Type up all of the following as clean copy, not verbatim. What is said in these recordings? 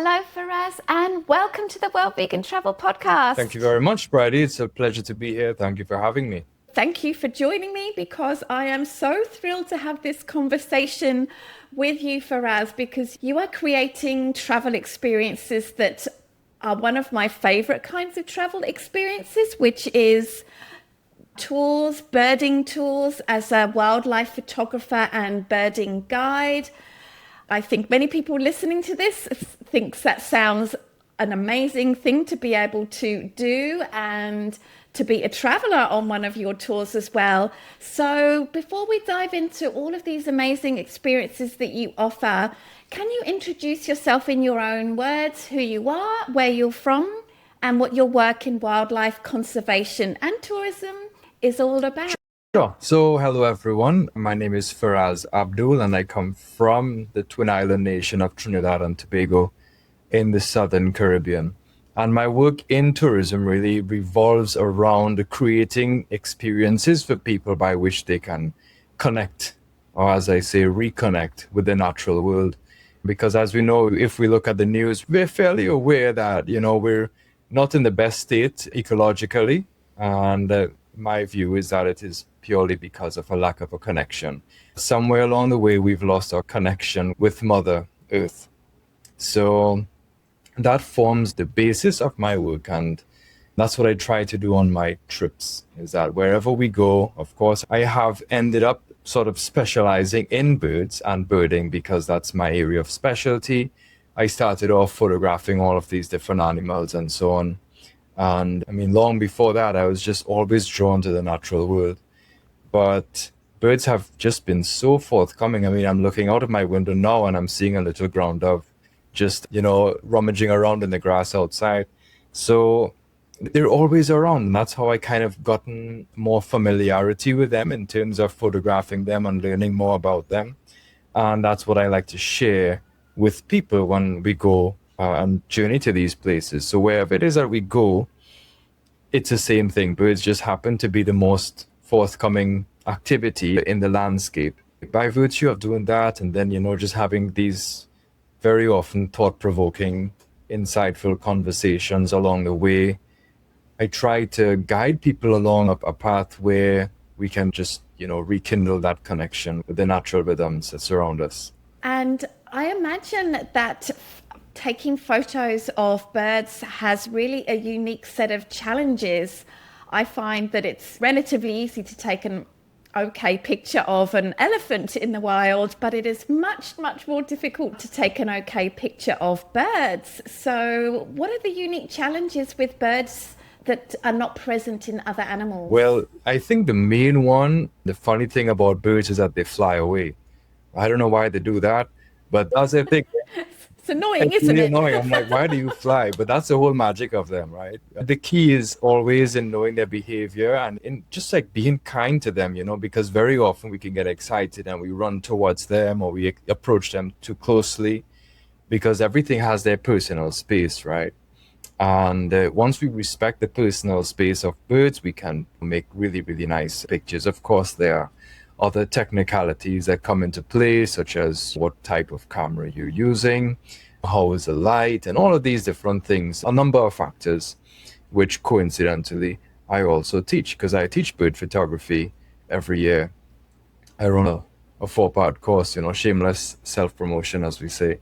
Hello, Faraaz, and welcome to the World Vegan Travel Podcast. Thank you very much, Brady. It's a pleasure to be here. Thank you for having me. Thank you for joining me because I am so thrilled to have this conversation with you, Faraaz, because you are creating travel experiences that are one of my favorite kinds of travel experiences, which is tours, birding tours as a wildlife photographer and birding guide. I think many people listening to this thinks that sounds an amazing thing to be able to do and to be a traveler on one of your tours as well. So before we dive into all of these amazing experiences that you offer, can you introduce yourself in your own words, who you are, where you're from, and what your work in wildlife conservation and tourism is all about? Sure. So, hello everyone. My name is Faraaz Abdool, and I come from the twin island nation of Trinidad and Tobago in the southern Caribbean. And my work in tourism really revolves around creating experiences for people by which they can connect, or as I say, reconnect with the natural world. Because as we know, if we look at the news, we're fairly aware that, we're not in the best state ecologically. And my view is that it is purely because of a lack of a connection. Somewhere along the way, we've lost our connection with Mother Earth. So that forms the basis of my work, and that's what I try to do on my trips, is that wherever we go, of course, I have ended up sort of specializing in birds and birding because that's my area of specialty. I started off photographing all of these different animals and so on. And I mean, long before that, I was just always drawn to the natural world. But birds have just been so forthcoming. I mean, I'm looking out of my window now and I'm seeing a little ground dove just, rummaging around in the grass outside. So they're always around. And that's how I kind of gotten more familiarity with them in terms of photographing them and learning more about them. And that's what I like to share with people when we go and journey to these places. So wherever it is that we go, it's the same thing. Birds just happen to be the most forthcoming activity in the landscape. By virtue of doing that, and then, just having these very often thought-provoking, insightful conversations along the way, I try to guide people along a path where we can just, rekindle that connection with the natural rhythms that surround us. And I imagine that taking photos of birds has really a unique set of challenges. I find that it's relatively easy to take an okay picture of an elephant in the wild, but it is much, much more difficult to take an okay picture of birds. So what are the unique challenges with birds that are not present in other animals? Well, I think the main one, the funny thing about birds is that they fly away. I don't know why they do that, but that's the thing. It's annoying, It's isn't really it? annoying. I'm like, why do you fly? But that's the whole magic of them, right? The key is always in knowing their behavior and in just like being kind to them, because very often we can get excited and we run towards them or we approach them too closely because everything has their personal space, right? And once we respect the personal space of birds, we can make really, really nice pictures. Of course, there are other technicalities that come into play, such as what type of camera you're using, how is the light, and all of these different things, a number of factors, which coincidentally I also teach, because I teach bird photography every year. I run a 4-part course, shameless self-promotion, as we say.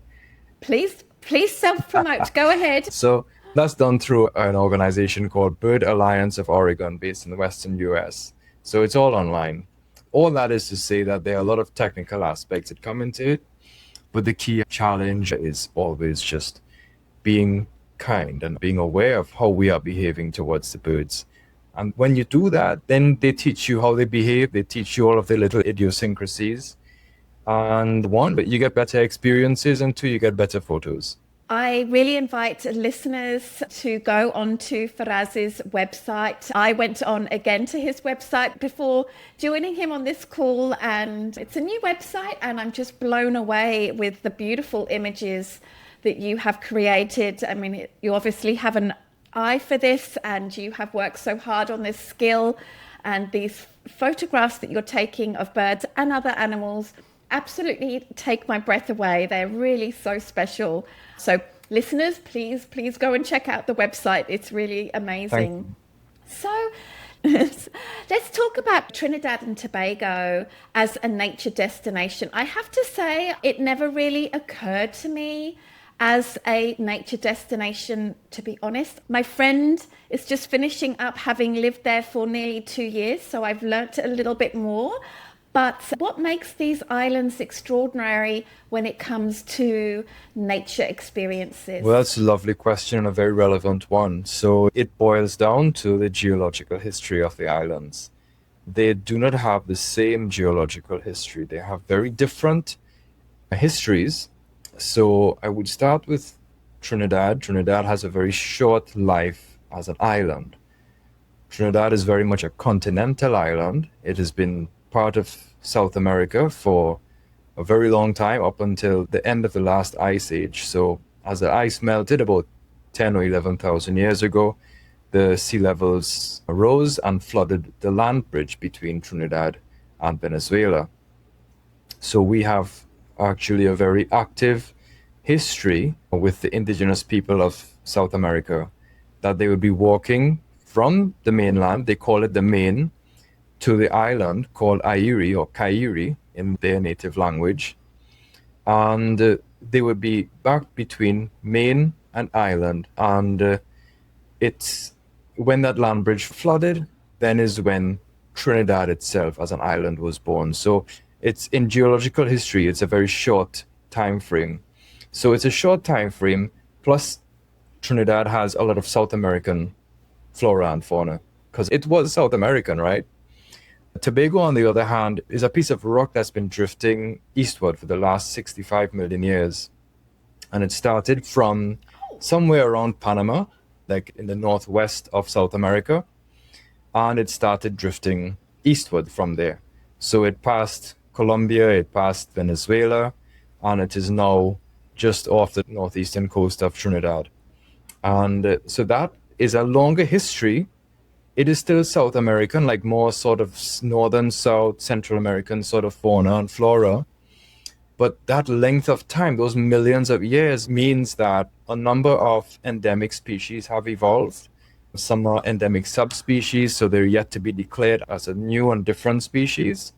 Please self-promote. Go ahead. So that's done through an organization called Bird Alliance of Oregon, based in the Western US. So it's all online. All that is to say that there are a lot of technical aspects that come into it, but the key challenge is always just being kind and being aware of how we are behaving towards the birds. And when you do that, then they teach you how they behave. They teach you all of the little idiosyncrasies. And one, you get better experiences, and two, you get better photos. I really invite listeners to go onto Faraaz's website. I went on again to his website before joining him on this call, and it's a new website, and I'm just blown away with the beautiful images that you have created. I mean, you obviously have an eye for this, and you have worked so hard on this skill, and these photographs that you're taking of birds and other animals absolutely take my breath away. They're really so special. So Listeners, please go and check out the website. It's really Thank amazing. you. So let's talk about Trinidad and Tobago as a nature destination. I have to say, it never really occurred to me as a nature destination, to be honest. My friend is just finishing up having lived there for nearly 2 years, so I've learnt a little bit more. But what makes these islands extraordinary when it comes to nature experiences? Well, that's a lovely question and a very relevant one. So it boils down to the geological history of the islands. They do not have the same geological history. They have very different histories. So I would start with Trinidad. Trinidad has a very short life as an island. Trinidad is very much a continental island. It has been part of South America for a very long time, up until the end of the last ice age. So as the ice melted about 10 or 11,000 years ago, the sea levels rose and flooded the land bridge between Trinidad and Venezuela. So we have actually a very active history with the indigenous people of South America, that they would be walking from the mainland, they call it the main, to the island called Airi or Kairi in their native language. And they would be back between main and island. And it's when that land bridge flooded, then is when Trinidad itself as an island was born. So it's in geological history, it's a very short time frame. So it's a short time frame, plus Trinidad has a lot of South American flora and fauna, because it was South American, right? Tobago, on the other hand, is a piece of rock that's been drifting eastward for the last 65 million years. And it started from somewhere around Panama, like in the northwest of South America. And it started drifting eastward from there. So it passed Colombia, it passed Venezuela, and it is now just off the northeastern coast of Trinidad. And so that is a longer history. It is still South American, like more sort of northern, South, Central American sort of fauna and flora. But that length of time, those millions of years, means that a number of endemic species have evolved. Some are endemic subspecies, so they're yet to be declared as a new and different species.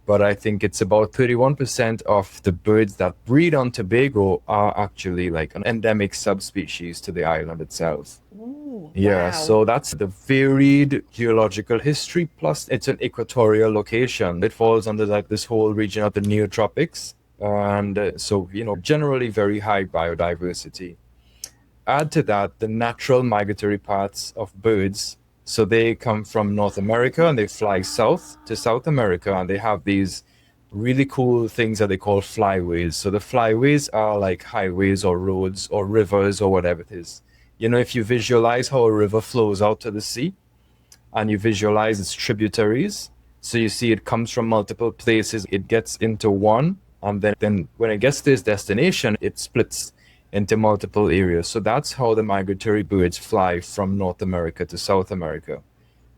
But I think it's about 31% of the birds that breed on Tobago are actually like an endemic subspecies to the island itself. Ooh, Yeah, wow. so that's the varied geological history, plus it's an equatorial location. It falls under like this whole region of the neotropics. And so, generally very high biodiversity. Add to that the natural migratory paths of birds. So they come from North America and they fly south to South America, and they have these really cool things that they call flyways. So the flyways are like highways or roads or rivers or whatever it is. If you visualize how a river flows out to the sea and you visualize its tributaries, so you see it comes from multiple places, it gets into one, and then when it gets to its destination, it splits into multiple areas. So that's how the migratory birds fly from North America to South America.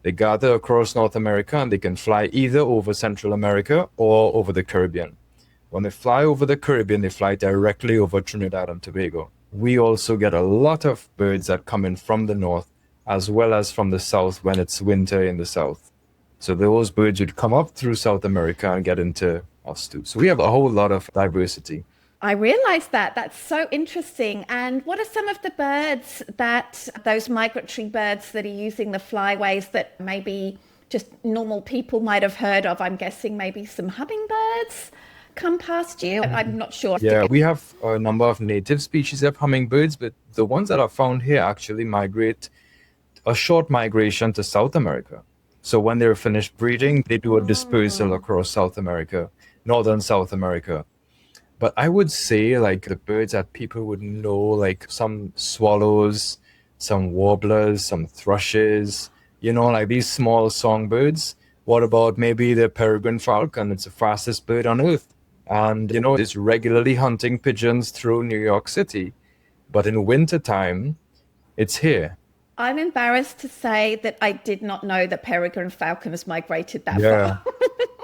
They gather across North America and they can fly either over Central America or over the Caribbean. When they fly over the Caribbean, they fly directly over Trinidad and Tobago. We also get a lot of birds that come in from the north as well as from the south when it's winter in the south. So those birds would come up through South America and get into us too. So we have a whole lot of diversity. I realized that. That's so interesting. And what are some of the birds those migratory birds that are using the flyways that maybe just normal people might have heard of? I'm guessing maybe some hummingbirds come past you. I'm not sure. Yeah, we have a number of native species of hummingbirds, but the ones that are found here actually migrate a short migration to South America. So when they're finished breeding, they do a dispersal across South America, northern South America. But I would say like the birds that people would know, like some swallows, some warblers, some thrushes, like these small songbirds. What about maybe the peregrine falcon? It's the fastest bird on earth. And, it's regularly hunting pigeons through New York City. But in wintertime, it's here. I'm embarrassed to say that I did not know that peregrine falcons migrated that Yeah. far.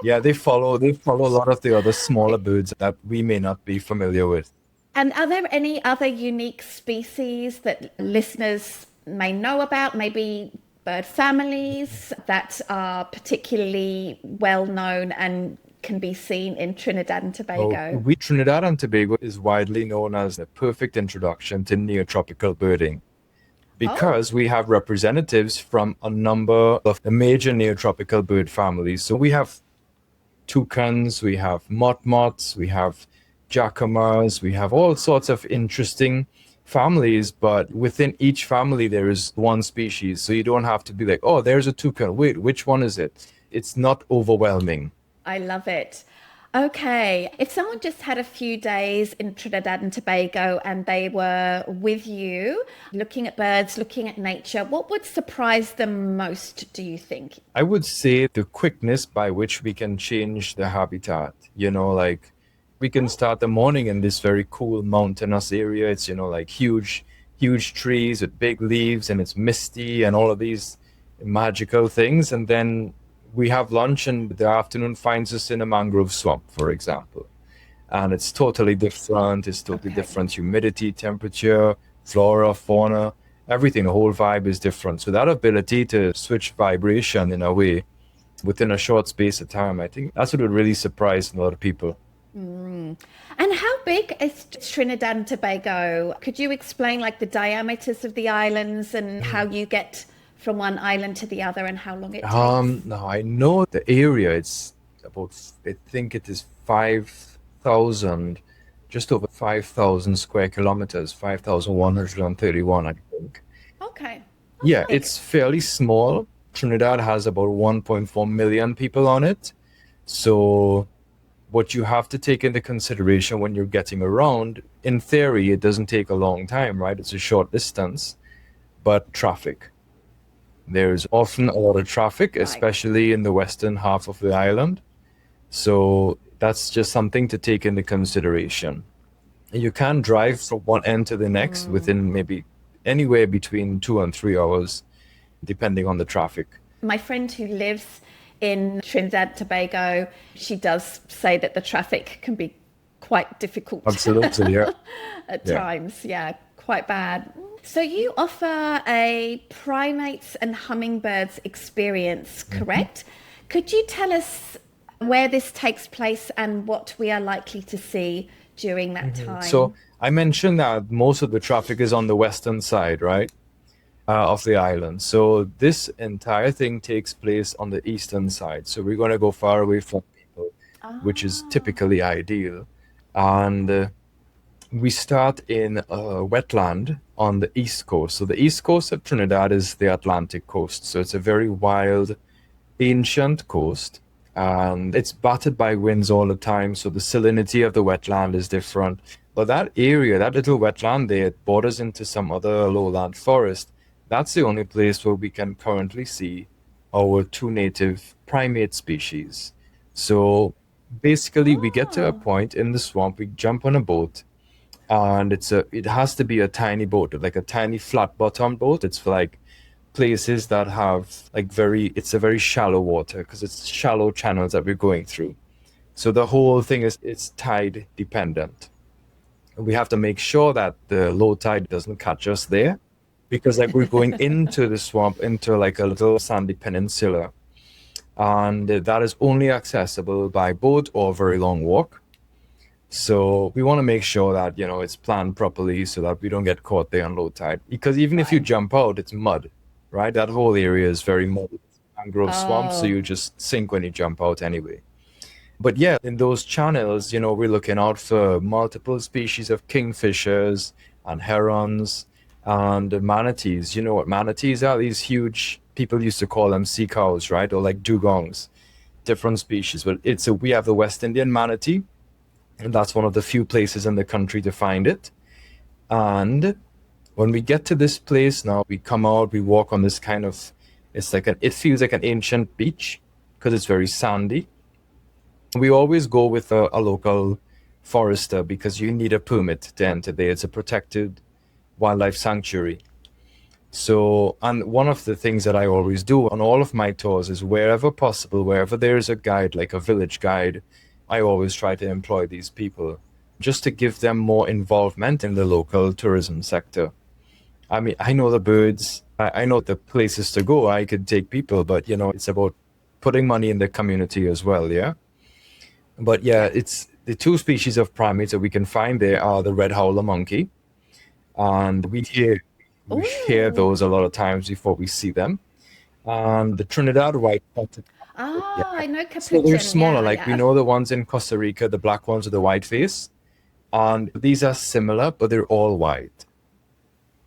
Yeah, they follow a lot of the other smaller birds that we may not be familiar with. And are there any other unique species that listeners may know about, maybe bird families that are particularly well known and can be seen in Trinidad and Oh, Tobago? Trinidad and Tobago is widely known as the perfect introduction to neotropical birding Oh, because we have representatives from a number of the major neotropical bird families. So we have toucans, we have motmots, we have jacamas, we have all sorts of interesting families, but within each family there is one species. So you don't have to be like, oh, there's a toucan. Wait, which one is it? It's not overwhelming. I love it. Okay, if someone just had a few days in Trinidad and Tobago and they were with you, looking at birds, looking at nature, what would surprise them most, do you think? I would say the quickness by which we can change the habitat. Like we can start the morning in this very cool mountainous area. It's, like huge trees with big leaves and it's misty and all of these magical things. And then we have lunch and the afternoon finds us in a mangrove swamp, for example. And it's totally different. It's totally Okay. different humidity, temperature, flora, fauna, everything. The whole vibe is different. So that ability to switch vibration in a way within a short space of time, I think that's what would really surprise a lot of people. And how big is Trinidad and Tobago? Could you explain like the diameters of the islands and how you get from one island to the other and how long it takes? Now I know the area. It's about, I think it is 5,000, just over 5,000 square kilometers, 5,131, I think. Okay. Oh, Yeah, big. it's fairly small. Trinidad has about 1.4 million people on it. So, what you have to take into consideration when you're getting around, in theory, it doesn't take a long time, right? It's a short distance, but traffic. There's often a lot of traffic, Right. especially in the western half of the island. So, that's just something to take into consideration. You can drive from one end to the next within maybe anywhere between 2 and 3 hours, depending on the traffic. My friend who lives in Trinidad and Tobago, she does say that the traffic can be quite difficult Absolutely, yeah. at Yeah. times. Yeah, quite bad. So you offer a primates and hummingbirds experience, Mhm. correct? Could you tell us where this takes place and what we are likely to see during that So time? I mentioned that most of the traffic is on the western side, right, of the island. So this entire thing takes place on the eastern side. So we're going to go far away from people, which is Ah, typically ideal. And we start in a wetland on the east coast. So the east coast of Trinidad is the Atlantic coast. So it's a very wild, ancient coast. And it's battered by winds all the time. So the salinity of the wetland is different. But that area, that little wetland there, it borders into some other lowland forest. That's the only place where we can currently see our two native primate species. So basically, we get to a oh, point in the swamp, we jump on a boat, and it has to be a tiny boat, like a tiny flat bottom boat. It's for like places that have like it's a very shallow water because it's shallow channels that we're going through. So the whole thing is it's tide dependent. We have to make sure that the low tide doesn't catch us there because like we're going into the swamp into like a little sandy peninsula, and that is only accessible by boat or a very long walk. So we want to make sure that, it's planned properly so that we don't get caught there on low tide. Because even if you right. jump out, it's mud, right? That whole area is very muddy. Mangrove swamp, so Oh, you just sink when you jump out anyway. But yeah, in those channels, we're looking out for multiple species of kingfishers and herons and manatees. You know what manatees are? These huge, people used to call them sea cows, right? Or like dugongs, different species. But we have the West Indian manatee, and that's one of the few places in the country to find it. And when we get to this place now, we come out, we walk on this kind of, it feels like an ancient beach because it's very sandy. We always go with a local forester because you need a permit to enter there. It's a protected wildlife sanctuary. So, and one of the things that I always do on all of my tours is wherever possible, wherever there is a guide, like a village guide, I always try to employ these people just to give them more involvement in the local tourism sector. I mean, I know the birds, I know the places to go. I could take people, but it's about putting money in the community as well, yeah? But yeah, it's the two species of primates that we can find there are the red howler monkey, and we hear Oh, those a lot of times before we see them. And the Trinidad white-spotted, yeah. I know So they're capuchin. smaller, Yeah, like we yeah. know the ones in Costa Rica, the black ones with the white face. And these are similar, but they're all white.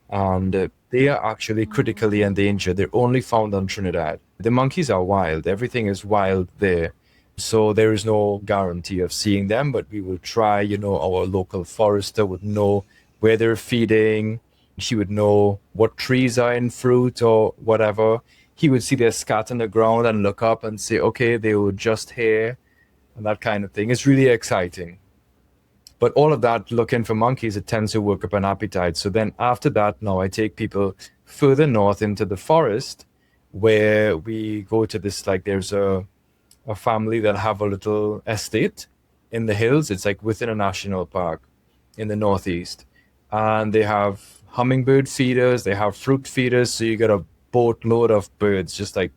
And they are actually critically endangered. They're only found on Trinidad. The monkeys are wild. Everything is wild there. So there is no guarantee of seeing them, but we will try. Our local forester would know where they're feeding. He would know what trees are in fruit or whatever. He would see their scat on the ground and look up and say, okay, they were just here, and that kind of thing. It's really exciting. But all of that, looking for monkeys, it tends to work up an appetite. So then after that, now I take people further north into the forest where we go to this, like there's a family that have a little estate in the hills. It's like within a national park in the northeast. And they have hummingbird feeders, they have fruit feeders. So you get a boatload of birds, just like,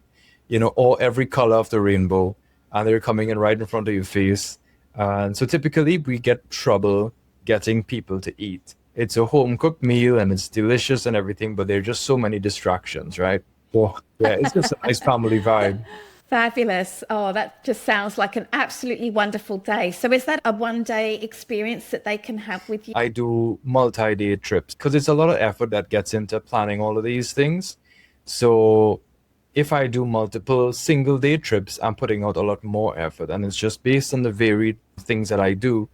all every color of the rainbow. And they're coming in right in front of your face. And so typically we get trouble getting people to eat. It's a home cooked meal and it's delicious and everything, but there are just so many distractions, right? So yeah, it's just a nice family vibe. Fabulous. Oh, that just sounds like an absolutely wonderful day. So, is that a one day experience that they can have with you? I do multi-day trips because it's a lot of effort that gets into planning all of these things. So if I do multiple single day trips, I'm putting out a lot more effort. And it's just based on the varied things that I do.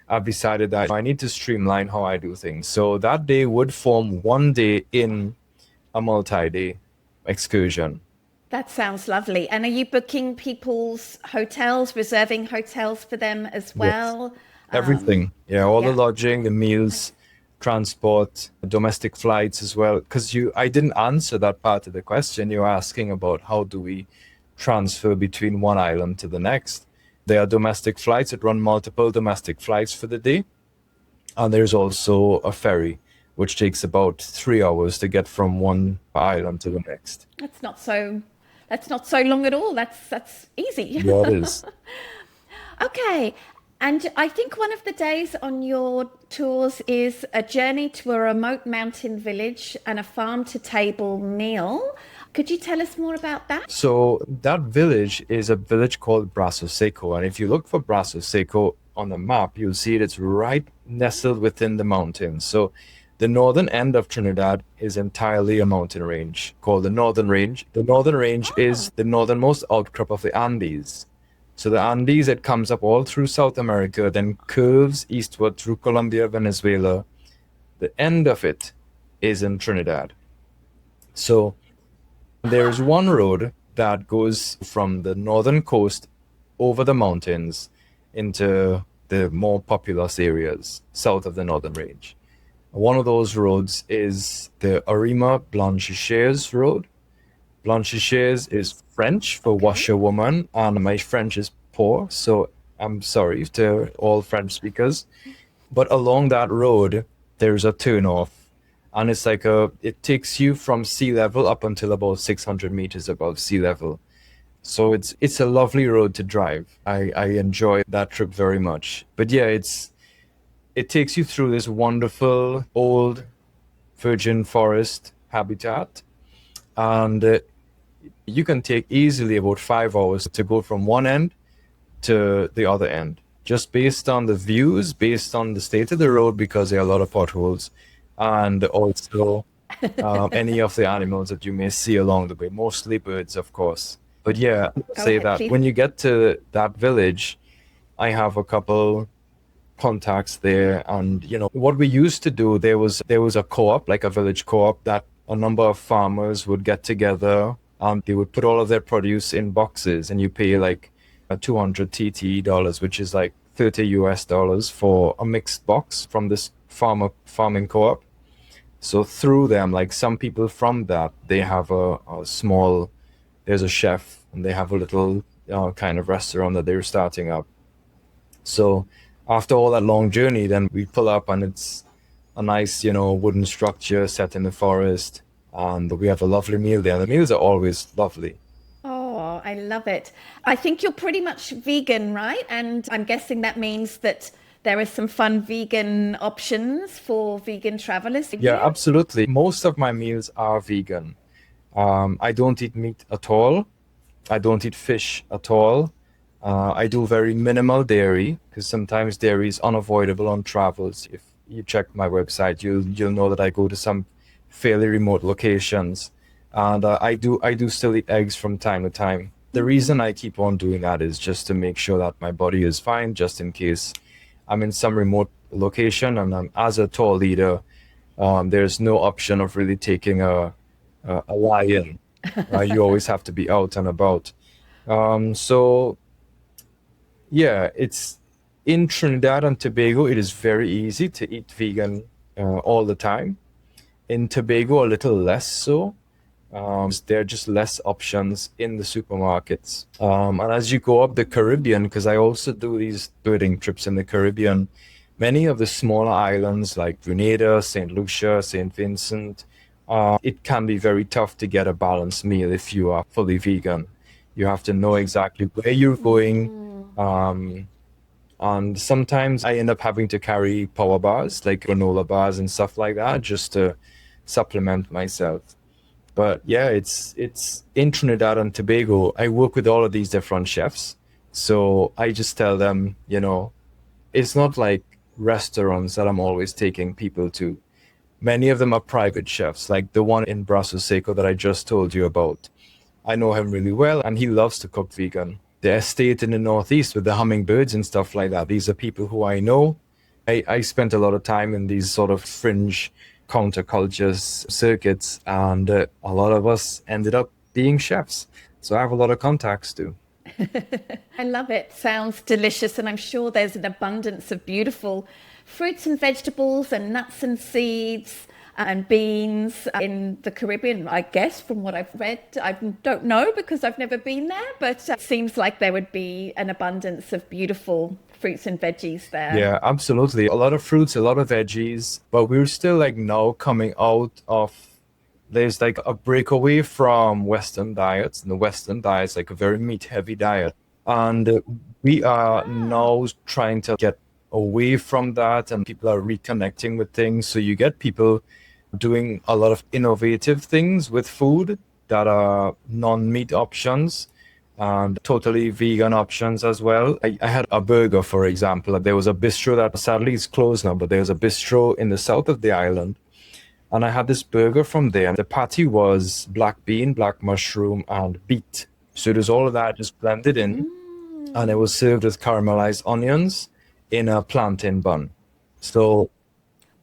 I've decided that I need to streamline how I do things. So that day would form one day in a multi-day excursion. That sounds lovely. And are you booking people's hotels, reserving hotels for them as Yes. well? Everything. Yeah, all the Yeah. lodging, the meals, transport, domestic flights as well. Because I didn't answer that part of the question. You're asking about how do we transfer between one island to the next. There are domestic flights that run multiple domestic flights for the day. And there's also a ferry, which takes about 3 hours to get from one island to the next. That's not so that's not so long at all. That's easy. Yeah, it is. Okay. And I think one of the days on your tours is a journey to a remote mountain village and a farm to table meal. Could you tell us more about that? So that village is a village called Brazo Seco. And if you look for Brazo Seco on the map, you'll see it's right nestled within the mountains. So the northern end of Trinidad is entirely a mountain range called the Northern Range. The Northern Range is the northernmost outcrop of the Andes. So the Andes, it comes up all through South America, then curves eastward through Colombia, Venezuela. The end of it is in Trinidad. So there's one road that goes from the northern coast over the mountains into the more populous areas south of the Northern Range. One of those roads is the Arima Blanchisseuse Road. Blanchisseuse is French for Okay. washerwoman, and my French is poor, so I'm sorry to all French speakers. But along that road, there's a turnoff, and it takes you from sea level up until about 600 meters above sea level. So it's a lovely road to drive. I enjoy that trip very much. But yeah, it takes you through this wonderful old virgin forest habitat, and you can take easily about 5 hours to go from one end to the other end, just based on the views, based on the state of the road, because there are a lot of potholes, and also any of the animals that you may see along the way, mostly birds, of course. But yeah, Go say ahead, that please. when you get to that village, I have a couple contacts there, and what we used to do, there was a co-op, like a village co-op, that a number of farmers would get together and they would put all of their produce in boxes, and you pay like a 200 TT dollars, which is like 30 US dollars for a mixed box from this farming co-op. So through them, like some people from that, they have a small, there's a chef and they have a little kind of restaurant that they're starting up. So After all that long journey, then we pull up and it's a nice, wooden structure set in the forest. And we have a lovely meal there. The meals are always lovely. Oh, I love it. I think you're pretty much vegan, right? And I'm guessing that means that there are some fun vegan options for vegan travelers Yeah, here. absolutely. Most of my meals are vegan. I don't eat meat at all. I don't eat fish at all. I do very minimal dairy because sometimes dairy is unavoidable on travels. If you check my website, you'll know that I go to some fairly remote locations, and I do still eat eggs from time to time. The reason I keep on doing that is just to make sure that my body is fine, just in case I'm in some remote location and as a tour leader, there's no option of really taking a lion. You always have to be out and about. So yeah, it's in Trinidad and Tobago, it is very easy to eat vegan all the time. In Tobago, a little less so. There are just less options in the supermarkets. And as you go up the Caribbean, because I also do these birding trips in the Caribbean, many of the smaller islands like Grenada, St. Lucia, St. Vincent, it can be very tough to get a balanced meal if you are fully vegan. You have to know exactly where you're going. Um, and sometimes I end up having to carry power bars, like granola bars and stuff like that, just to supplement myself. But yeah, it's in Trinidad and Tobago. I work with all of these different chefs. So I just tell them, it's not like restaurants that I'm always taking people to. Many of them are private chefs, like the one in Brasso Seco that I just told you about. I know him really well, and he loves to cook vegan. The estate in the Northeast with the hummingbirds and stuff like that, these are people who I know. I spent a lot of time in these sort of fringe countercultures circuits, and a lot of us ended up being chefs. So I have a lot of contacts too. I love it. Sounds delicious. And I'm sure there's an abundance of beautiful fruits and vegetables and nuts and seeds and beans in the Caribbean, I guess, from what I've read. I don't know because I've never been there, but it seems like there would be an abundance of beautiful fruits and veggies there. Yeah, absolutely. A lot of fruits, a lot of veggies, but we're still like now coming out of there's like a breakaway from Western diets, and the Western diet is like a very meat heavy diet. And we are now trying to get away from that, and people are reconnecting with things. So you get people doing a lot of innovative things with food that are non-meat options and totally vegan options as well. I had a burger, for example. There was a bistro that sadly is closed now, but there's a bistro in the south of the island. And I had this burger from there. The patty was black bean, black mushroom, and beet. So it was all of that just blended in. And it was served with caramelized onions in a plantain bun. So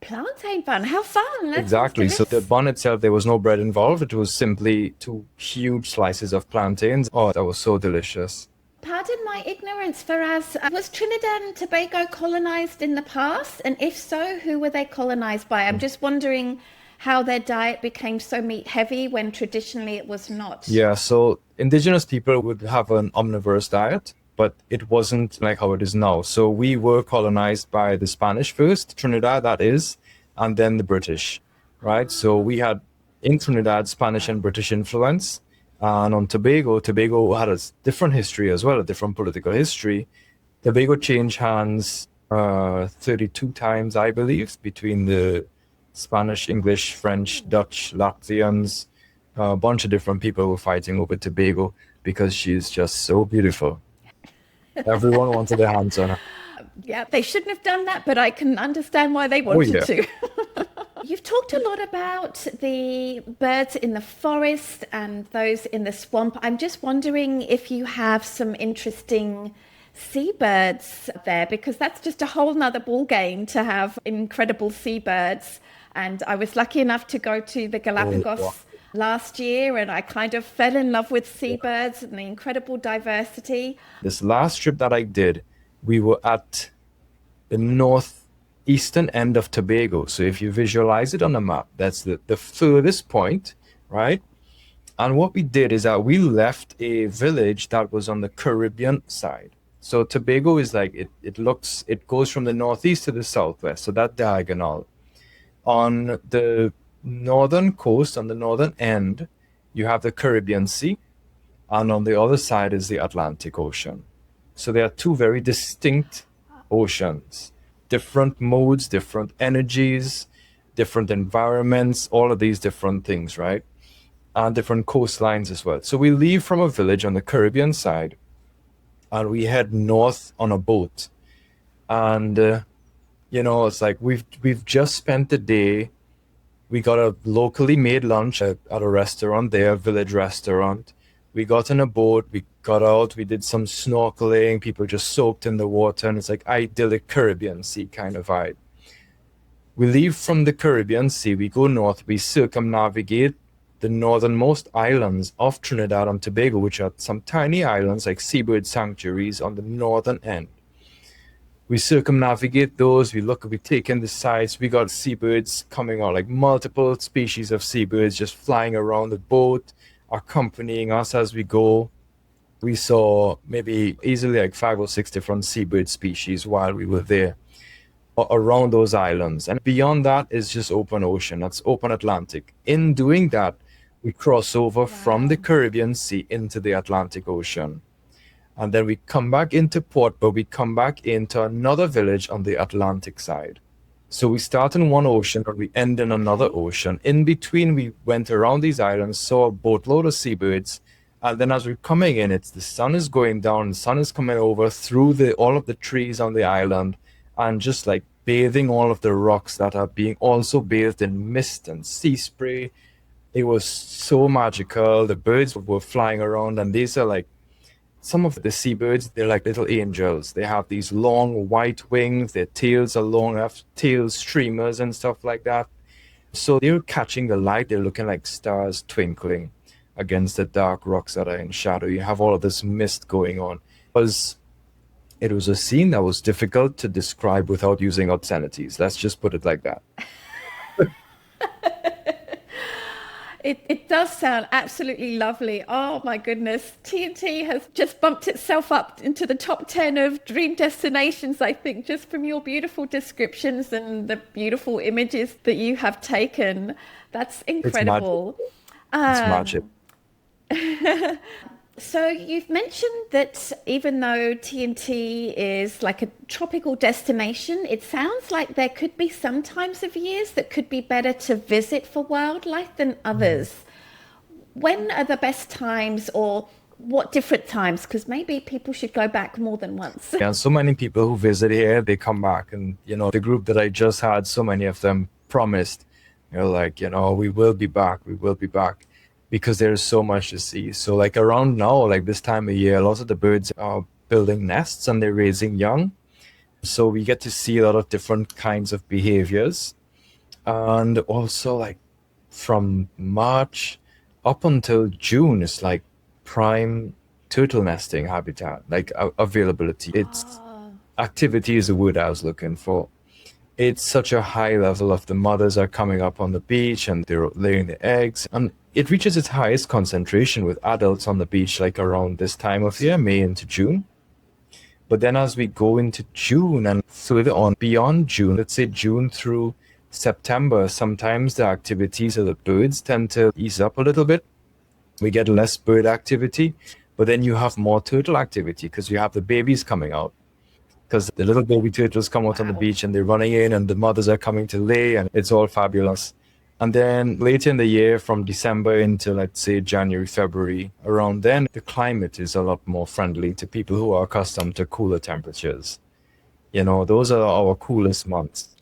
Plantain bun, how fun! That sounds exactly. So the delicious. bun itself, there was no bread involved. It was simply two huge slices of plantains. Oh, that was so delicious. Pardon my ignorance, Faraz. Was Trinidad and Tobago colonized in the past? And if so, who were they colonized by? I'm just wondering how their diet became so meat heavy when traditionally it was not. Yeah, so indigenous people would have an omnivorous diet, but it wasn't like how it is now. So we were colonized by the Spanish first, Trinidad, that is, and then the British, right? So we had in Trinidad Spanish and British influence. And on Tobago, Tobago had a different history as well, a different political history. Tobago changed hands 32 times, I believe, between the Spanish, English, French, Dutch, Latvians. A bunch of different people were fighting over Tobago because she's just so beautiful. Everyone wanted their hands on her. Yeah, they shouldn't have done that, but I can understand why they Oh, wanted yeah. to. You've talked a lot about the birds in the forest and those in the swamp. I'm just wondering if you have some interesting seabirds there, because that's just a whole nother ball game to have incredible seabirds. And I was lucky enough to go to the Oh, wow. Galapagos last year, and I kind of fell in love with seabirds and the incredible diversity. This last trip that I did, we were at the northeastern end of Tobago. So if you visualize it on a map, that's the furthest point, right? And what we did is that we left a village that was on the Caribbean side. So Tobago is like it goes from the northeast to the southwest, so that diagonal. On the northern coast, on the northern end, you have the Caribbean Sea, and on the other side is the Atlantic Ocean. So there are two very distinct oceans, different modes, different energies, different environments, all of these different things, right? And different coastlines as well. So we leave from a village on the Caribbean side and we head north on a boat. And it's like we've just spent the day. We got a locally made lunch at a restaurant there, a village restaurant. We got in a boat, we got out, we did some snorkeling, people just soaked in the water, and it's like idyllic Caribbean Sea kind of vibe. We leave from the Caribbean Sea, we go north, we circumnavigate the northernmost islands of Trinidad and Tobago, which are some tiny islands like seabird sanctuaries on the northern end. We circumnavigate those, we take in the sights, we got seabirds coming out, like multiple species of seabirds just flying around the boat, accompanying us as we go. We saw maybe easily like 5 or 6 different seabird species while we were there around those islands. And beyond that is just open ocean, that's open Atlantic. In doing that, we cross over from the Caribbean Sea into the Atlantic Ocean. And then we come back into port, but we come back into another village on the Atlantic side. So we start in one ocean, but we end in another ocean. In between, we went around these islands, saw a boatload of seabirds. And then as we're coming in, the sun is going down, the sun is coming over through all of the trees on the island and just like bathing all of the rocks that are being also bathed in mist and sea spray. It was so magical. The birds were flying around, and these are like some of the seabirds, they're like little angels. They have these long white wings, their tails are long, have tail streamers and stuff like that. So they're catching the light, they're looking like stars twinkling against the dark rocks that are in shadow. You have all of this mist going on. It was a scene that was difficult to describe without using obscenities. Let's just put it like that. It does sound absolutely lovely. Oh my goodness. TNT has just bumped itself up into the top 10 of dream destinations, I think, just from your beautiful descriptions and the beautiful images that you have taken. That's incredible. It's magic. So you've mentioned that even though TNT is like a tropical destination, it sounds like there could be some times of years that could be better to visit for wildlife than others. When are the best times, or what different times? Because maybe people should go back more than once. Yeah, so many people who visit here, they come back. And, the group that I just had, so many of them promised, we will be back, we will be back. Because there's so much to see. So like around now, like this time of year, lots of the birds are building nests and they're raising young. So we get to see a lot of different kinds of behaviors. And also like from March up until June, it's like prime turtle nesting habitat, like availability. It's activity is the word I was looking for. It's such a high level of the mothers are coming up on the beach and they're laying the eggs. And it reaches its highest concentration with adults on the beach like around this time of year, May into June. But then as we go into June and further on beyond June, let's say June through September, sometimes the activities of the birds tend to ease up a little bit. We get less bird activity, but then you have more turtle activity because you have the babies coming out. Because the little baby turtles come out on the beach and they're running in and the mothers are coming to lay and it's all fabulous. And then later in the year, from December into, let's say, January, February, around then, the climate is a lot more friendly to people who are accustomed to cooler temperatures. Those are our coolest months.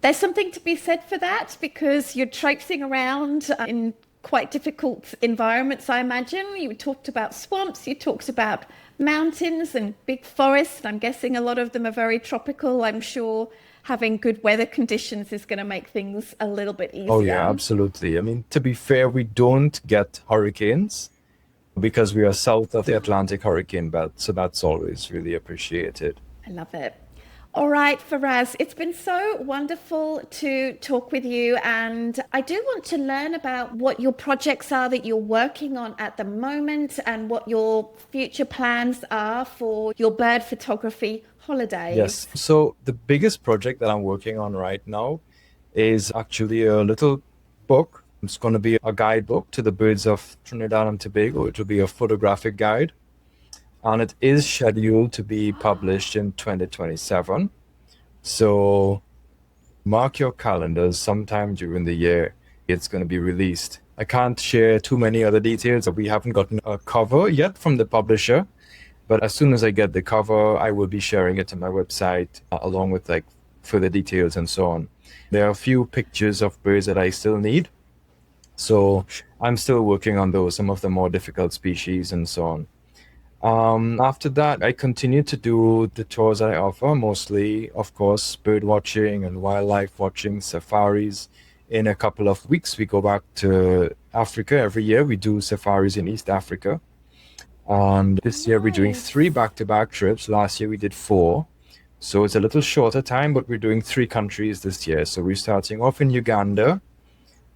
There's something to be said for that because you're traipsing around in quite difficult environments, I imagine. You talked about swamps, you talked about mountains and big forests. I'm guessing a lot of them are very tropical. I'm sure having good weather conditions is going to make things a little bit easier. Oh, yeah, absolutely. I mean, to be fair, we don't get hurricanes because we are south of the Atlantic hurricane belt. So that's always really appreciated. I love it. All right, Faraz, it's been so wonderful to talk with you. And I do want to learn about what your projects are that you're working on at the moment and what your future plans are for your bird photography Yes. holidays. So the biggest project that I'm working on right now is actually a little book. It's going to be a guidebook to the birds of Trinidad and Tobago. It will be a photographic guide, and it is scheduled to be published in 2027. So mark your calendars sometime during the year. It's going to be released. I can't share too many other details. We haven't gotten a cover yet from the publisher, but as soon as I get the cover, I will be sharing it on my website along with like further details and so on. There are a few pictures of birds that I still need. So I'm still working on those, some of the more difficult species and so on. After that, I continue to do the tours that I offer, mostly, of course, bird watching and wildlife watching, safaris. In a couple of weeks, we go back to Africa. Every year, we do safaris in East Africa. And this year, we're doing three Nice. back-to-back trips. Last year, we did four. So it's a little shorter time, but we're doing three countries this year. So we're starting off in Uganda,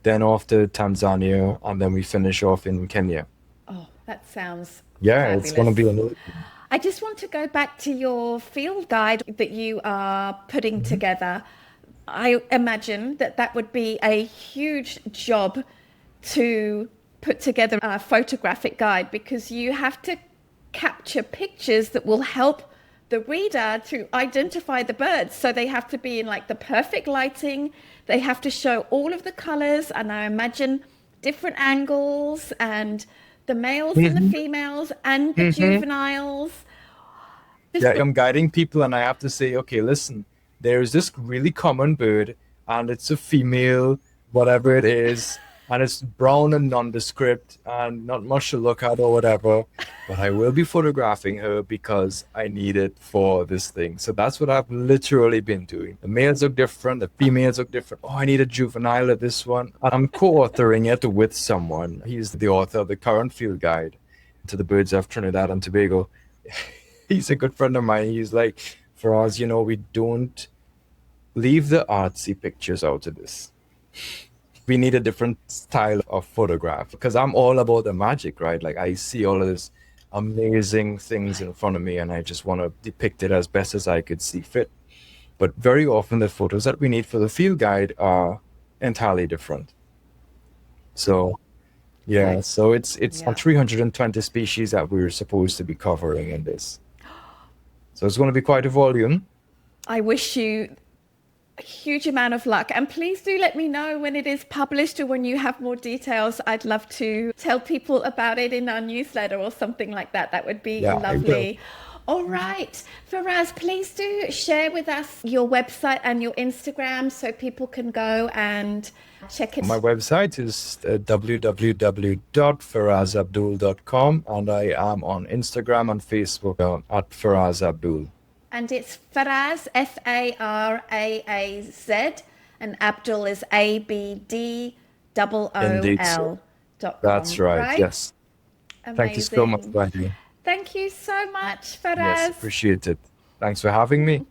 then off to Tanzania, and then we finish off in Kenya. Oh, that sounds Yeah, it's going to be fabulous. a I just want to go back to your field guide that you are putting Mhm. together. I imagine that that would be a huge job to put together a photographic guide because you have to capture pictures that will help the reader to identify the birds. So they have to be in like the perfect lighting. They have to show all of the colors, and I imagine different angles and the males and the Mhm. females and the Mhm. juveniles. Just Yeah, the I'm guiding people, and I have to say, okay, listen, there's this really common bird, and it's a female, whatever it is, and it's brown and nondescript and not much to look at or whatever. But I will be photographing her because I need it for this thing. So that's what I've literally been doing. The males look different, the females look different. Oh, I need a juvenile of this one. And I'm co-authoring it with someone. He's the author of the current field guide to the birds of Trinidad and Tobago. He's a good friend of mine. He's like, for us, we don't leave the artsy pictures out of this. We need a different style of photograph because I'm all about the magic, right? Like I see all of this amazing things in front of me and I just want to depict it as best as I could see fit. But very often the photos that we need for the field guide are entirely different. So yeah, I, so it's on yeah. 320 species that we're supposed to be covering in this. So it's going to be quite a volume. I wish you a huge amount of luck. And please do let me know when it is published or when you have more details. I'd love to tell people about it in our newsletter or something like that. That would be Yeah, I will. lovely. All right, Faraz, please do share with us your website and your Instagram so people can go and check My it. website is www.farazabdool.com, and I am on Instagram and Facebook at Faraz Abdool. And it's Faraz, Faraaz, and Abdul is Indeed, sir. That's ABDOOL.com, right. right? Yes. Thank you so much, Amazing. Wendy. Thank you so much, Yes, Faraz. appreciate it. Thanks for having me.